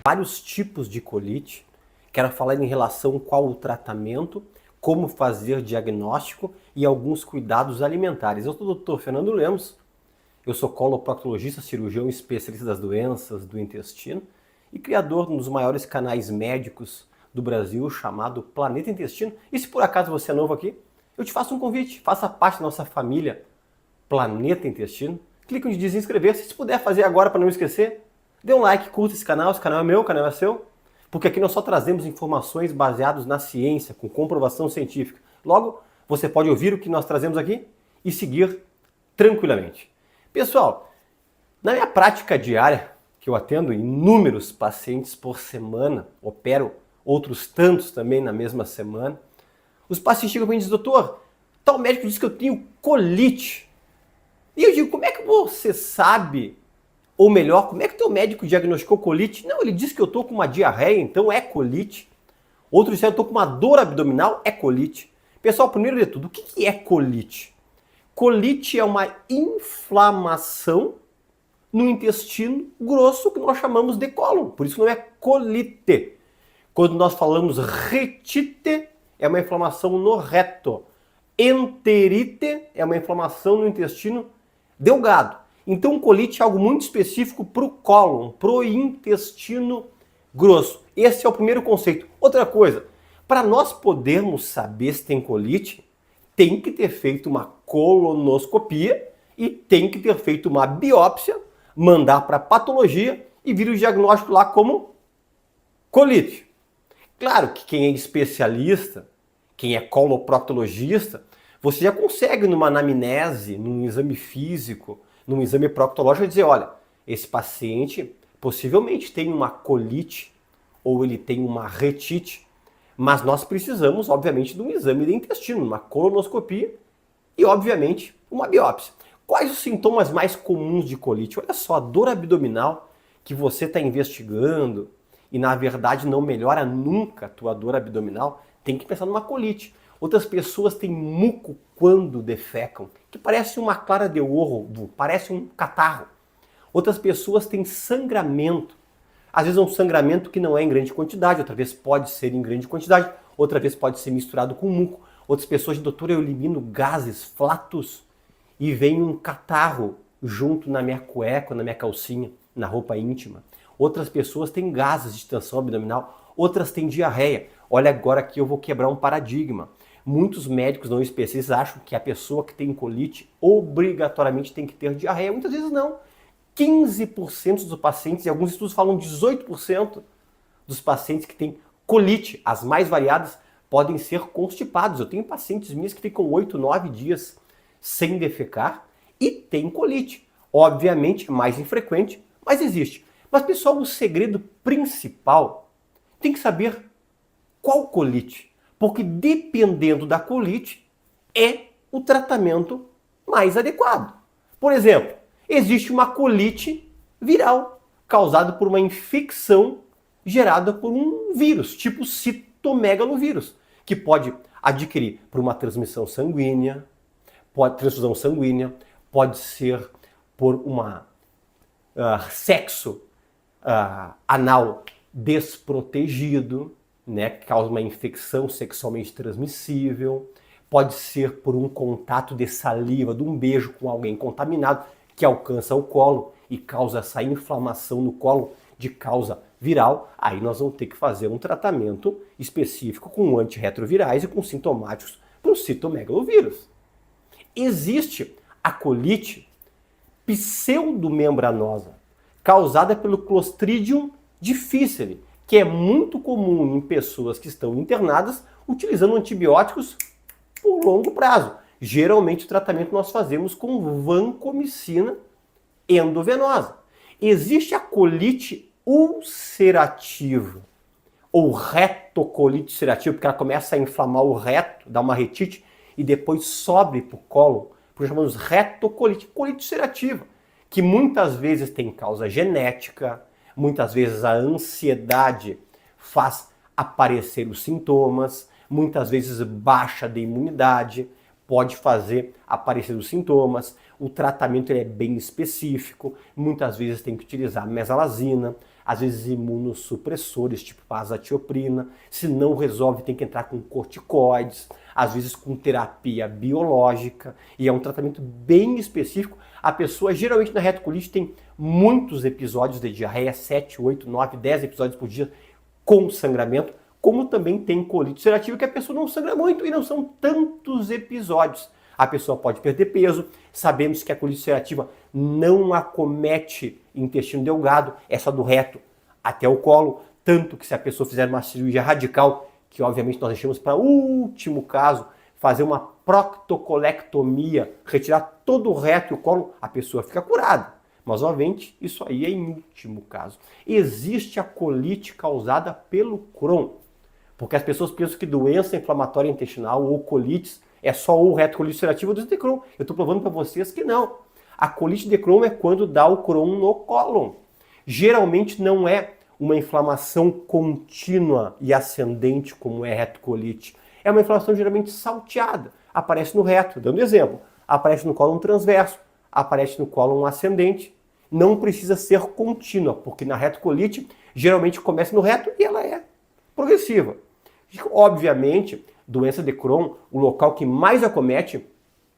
Vários tipos de colite. Quero falar em relação qual o tratamento, como fazer diagnóstico e alguns cuidados alimentares. Eu sou o Dr. Fernando Lemos, eu sou coloproctologista, cirurgião especialista das doenças do intestino e criador de um dos maiores canais médicos do Brasil, chamado Planeta Intestino. E se por acaso você é novo aqui, eu te faço um convite, faça parte da nossa família Planeta Intestino. Clique onde diz inscrever-se, se puder fazer agora para não esquecer. Dê um like, curta esse canal é meu, o canal é seu. Porque aqui nós só trazemos informações baseadas na ciência, com comprovação científica. Logo, você pode ouvir o que nós trazemos aqui e seguir tranquilamente. Pessoal, na minha prática diária, que eu atendo inúmeros pacientes por semana, opero outros tantos também na mesma semana, os pacientes chegam para mim e dizem: doutor, tal médico diz que eu tenho colite. E eu digo: como é que você sabe? Ou melhor, como é que o teu médico diagnosticou colite? Não, ele disse que eu estou com uma diarreia, então é colite. Outro disse que eu estou com uma dor abdominal, é colite. Pessoal, primeiro de tudo, o que é colite? Colite é uma inflamação no intestino grosso que nós chamamos de cólon. Por isso não é colite. Quando nós falamos retite, é uma inflamação no reto. Enterite é uma inflamação no intestino delgado. Então, colite é algo muito específico para o cólon, para o intestino grosso. Esse é o primeiro conceito. Outra coisa, para nós podermos saber se tem colite, tem que ter feito uma colonoscopia e tem que ter feito uma biópsia, mandar para patologia e vir o diagnóstico lá como colite. Claro que quem é especialista, quem é coloproctologista, você já consegue numa anamnese, num exame físico, num exame proctológico, dizer: olha, esse paciente possivelmente tem uma colite ou ele tem uma retite, mas nós precisamos, obviamente, de um exame de intestino, uma colonoscopia e, obviamente, uma biópsia. Quais os sintomas mais comuns de colite? Olha só, a dor abdominal que você está investigando e, na verdade, não melhora nunca a tua dor abdominal, tem que pensar numa colite. Outras pessoas têm muco quando defecam, que parece uma clara de ovo, parece um catarro. Outras pessoas têm sangramento. Às vezes é um sangramento que não é em grande quantidade, outra vez pode ser em grande quantidade, outra vez pode ser misturado com muco. Outras pessoas dizem: doutor, eu elimino gases, flatos, e vem um catarro junto na minha cueca, na minha calcinha, na roupa íntima. Outras pessoas têm gases de tensão abdominal, outras têm diarreia. Olha, agora aqui eu vou quebrar um paradigma. Muitos médicos não especialistas acham que a pessoa que tem colite obrigatoriamente tem que ter diarreia. Muitas vezes não. 15% dos pacientes, e alguns estudos falam 18% dos pacientes que têm colite, as mais variadas, podem ser constipados. Eu tenho pacientes minhas que ficam 8, 9 dias sem defecar e têm colite. Obviamente é mais infrequente, mas existe. Mas, pessoal, o segredo principal tem que saber qual colite. Porque dependendo da colite, é o tratamento mais adequado. Por exemplo, existe uma colite viral, causada por uma infecção gerada por um vírus, tipo citomegalovírus, que pode adquirir por uma transmissão sanguínea, transfusão sanguínea, pode ser por uma sexo anal desprotegido, né, que causa uma infecção sexualmente transmissível, pode ser por um contato de saliva, de um beijo com alguém contaminado, que alcança o colo e causa essa inflamação no colo de causa viral. Aí nós vamos ter que fazer um tratamento específico com antirretrovirais e com sintomáticos para o citomegalovírus. Existe a colite pseudomembranosa, causada pelo Clostridium difficile, que é muito comum em pessoas que estão internadas utilizando antibióticos por longo prazo. Geralmente o tratamento nós fazemos com vancomicina endovenosa. Existe a colite ulcerativa, ou retocolite ulcerativa, porque ela começa a inflamar o reto, dá uma retite, e depois sobe para o colo, porque chamamos retocolite, colite ulcerativa, que muitas vezes tem causa genética, muitas vezes a ansiedade faz aparecer os sintomas, muitas vezes baixa de imunidade pode fazer aparecer os sintomas. o tratamento ele é bem específico, muitas vezes tem que utilizar mesalazina, às vezes imunossupressores, tipo azatioprina, se não resolve tem que entrar com corticoides, às vezes com terapia biológica, e é um tratamento bem específico. A pessoa geralmente na retocolite tem muitos episódios de diarreia, 7, 8, 9, 10 episódios por dia com sangramento, como também tem colite ulcerativa que a pessoa não sangra muito e não são tantos episódios. A pessoa pode perder peso, sabemos que a colite ulcerativa não acomete intestino delgado, é só do reto até o colo, tanto que se a pessoa fizer uma cirurgia radical, que obviamente nós deixamos para último caso, fazer uma proctocolectomia, retirar todo o reto e o colo, a pessoa fica curada. Mas, obviamente, isso aí é em último caso. Existe a colite causada pelo Crohn, porque as pessoas pensam que doença inflamatória intestinal ou colites é só o retocolite ulcerativa do Crohn. Eu estou provando para vocês que não. A colite de Crohn é quando dá o Crohn no cólon. Geralmente não é uma inflamação contínua e ascendente como é retocolite. É uma inflamação geralmente salteada. Aparece no reto, dando exemplo. Aparece no cólon transverso, aparece no cólon ascendente. Não precisa ser contínua, porque na retocolite geralmente começa no reto e ela é progressiva. Obviamente, doença de Crohn, o local que mais acomete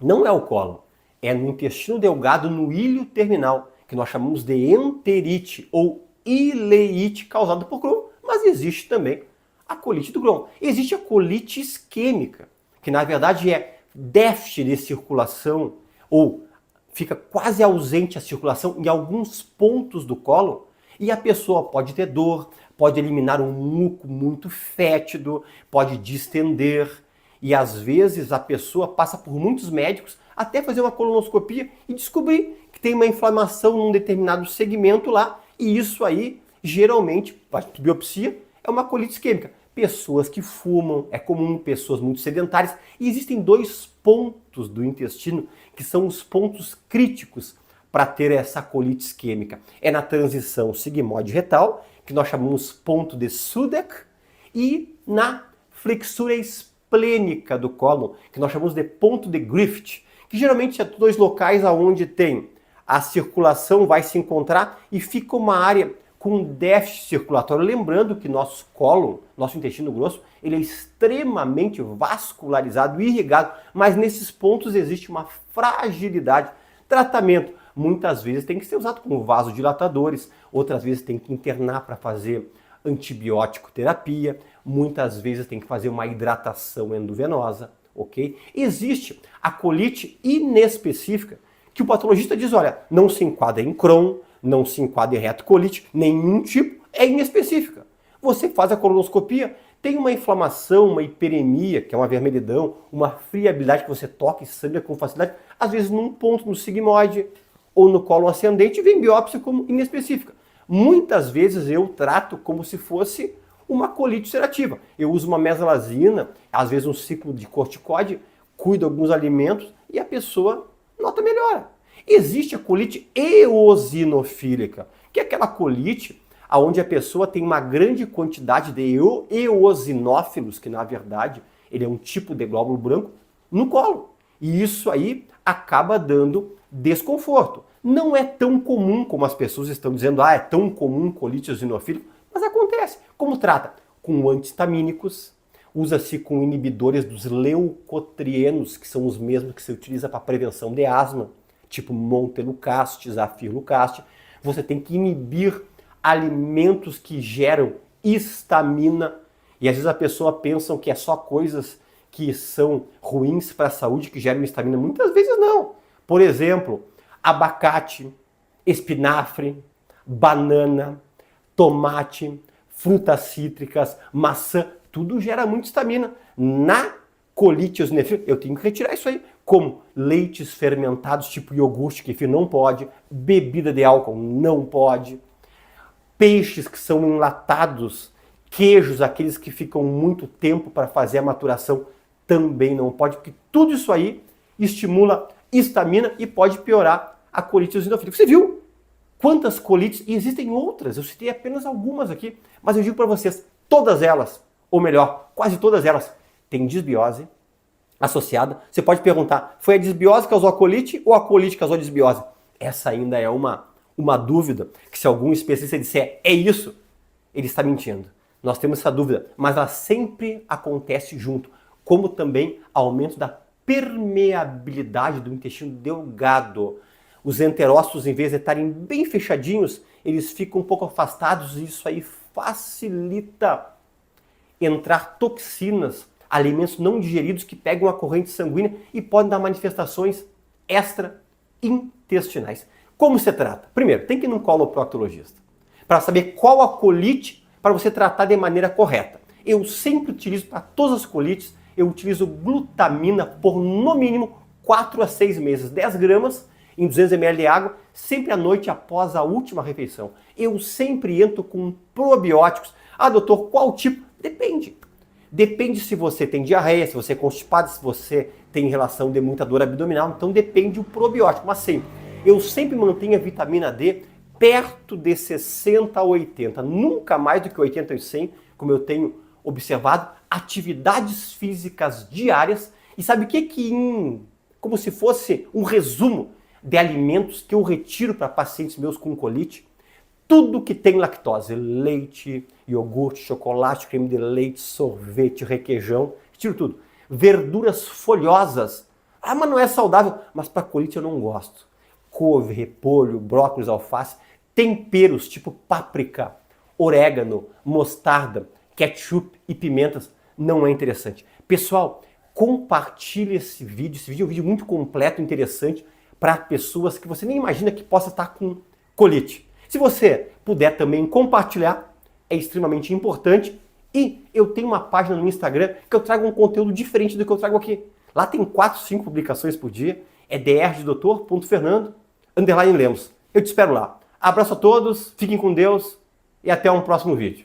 não é o cólon, é no intestino delgado, no ilho terminal, que nós chamamos de enterite ou ileite causada por Crohn, mas existe também a colite do Crohn. Existe a colite isquêmica, que na verdade é déficit de circulação ou fica quase ausente a circulação em alguns pontos do cólon e a pessoa pode ter dor, pode eliminar um muco muito fétido, pode distender e às vezes a pessoa passa por muitos médicos até fazer uma colonoscopia e descobrir que tem uma inflamação num determinado segmento lá e isso aí geralmente, a biopsia, é uma colite isquêmica. Pessoas que fumam, é comum, pessoas muito sedentárias e existem dois pontos do intestino que são os pontos críticos para ter essa colite isquêmica. É na transição sigmoide retal, que nós chamamos ponto de Sudeck, e na flexura esplênica do cólon, que nós chamamos de ponto de Griffith, que geralmente é dois locais onde tem a circulação vai se encontrar e fica uma área com déficit circulatório. Lembrando que nosso cólon, nosso intestino grosso, ele é extremamente vascularizado e irrigado, mas nesses pontos existe uma fragilidade. Tratamento muitas vezes tem que ser usado como vasodilatadores, outras vezes tem que internar para fazer antibiótico terapia, muitas vezes tem que fazer uma hidratação endovenosa, ok? Existe a colite inespecífica, que o patologista diz, olha, não se enquadra em Crohn, não se enquadra em retocolite, nenhum tipo, é inespecífica. Você faz a colonoscopia, tem uma inflamação, uma hiperemia, que é uma vermelhidão, uma friabilidade que você toca e sangra com facilidade, às vezes num ponto no sigmoide ou no cólon ascendente, vem biópsia como inespecífica. Muitas vezes eu trato como se fosse uma colite ulcerativa. Eu uso uma mesalazina, às vezes um ciclo de corticoide, cuido de alguns alimentos e a pessoa nota melhora. Existe a colite eosinofílica, que é aquela colite onde a pessoa tem uma grande quantidade de eosinófilos, que na verdade ele é um tipo de glóbulo branco, no colo. E isso aí acaba dando desconforto. Não é tão comum como as pessoas estão dizendo, é tão comum colite eosinofílica, mas acontece. Como trata? Com antihistamínicos, usa-se com inibidores dos leucotrienos, que são os mesmos que se utiliza para prevenção de asma, tipo montelukast, zafirlukast. Você tem que inibir alimentos que geram histamina. E às vezes a pessoa pensa que é só coisas que são ruins para a saúde que geram histamina. Muitas vezes não. Por exemplo, abacate, espinafre, banana, tomate, frutas cítricas, maçã, tudo gera muita histamina. Na colite eosinofílica, eu tenho que retirar isso aí. Como leites fermentados, tipo iogurte, kefir, não pode. Bebida de álcool, não pode. Peixes que são enlatados, queijos, aqueles que ficam muito tempo para fazer a maturação, também não pode, porque tudo isso aí estimula histamina e pode piorar a colite eosinofílica. Você viu quantas colites? E existem outras, eu citei apenas algumas aqui, mas eu digo para vocês, todas elas, ou melhor, quase todas elas, têm disbiose, associada. Você pode perguntar, foi a disbiose que causou a colite ou a colite que causou a disbiose? Essa ainda é uma dúvida, que se algum especialista disser é isso, ele está mentindo. Nós temos essa dúvida, mas ela sempre acontece junto, como também aumento da permeabilidade do intestino delgado. Os enterócitos, em vez de estarem bem fechadinhos, eles ficam um pouco afastados e isso aí facilita entrar toxinas, alimentos não digeridos que pegam a corrente sanguínea e podem dar manifestações extraintestinais. Como se trata? Primeiro, tem que ir num coloproctologista para saber qual a colite para você tratar de maneira correta. Eu sempre utilizo para todas as colites, eu utilizo glutamina por no mínimo 4 a 6 meses, 10 gramas em 200 ml de água, sempre à noite após a última refeição. Eu sempre entro com probióticos. Ah, doutor, qual tipo? Depende. Depende se você tem diarreia, se você é constipado, se você tem relação de muita dor abdominal, então depende do probiótico. Mas sim, eu sempre mantenho a vitamina D perto de 60 a 80, nunca mais do que 80 e 100, como eu tenho observado, atividades físicas diárias. E sabe o que como se fosse um resumo de alimentos que eu retiro para pacientes meus com colite? Tudo que tem lactose, leite, iogurte, chocolate, creme de leite, sorvete, requeijão, retiro tudo. Verduras folhosas. Ah, mas não é saudável. Mas para colite eu não gosto. Couve, repolho, brócolis, alface. Temperos tipo páprica, orégano, mostarda, ketchup e pimentas não é interessante. Pessoal, compartilhe esse vídeo. Esse vídeo é um vídeo muito completo, interessante para pessoas que você nem imagina que possa estar com colite. Se você puder também compartilhar, é extremamente importante. E eu tenho uma página no Instagram que eu trago um conteúdo diferente do que eu trago aqui. Lá tem 4, 5 publicações por dia. É dr.doutor.fernando_Lemos. Eu te espero lá. Abraço a todos, fiquem com Deus e até um próximo vídeo.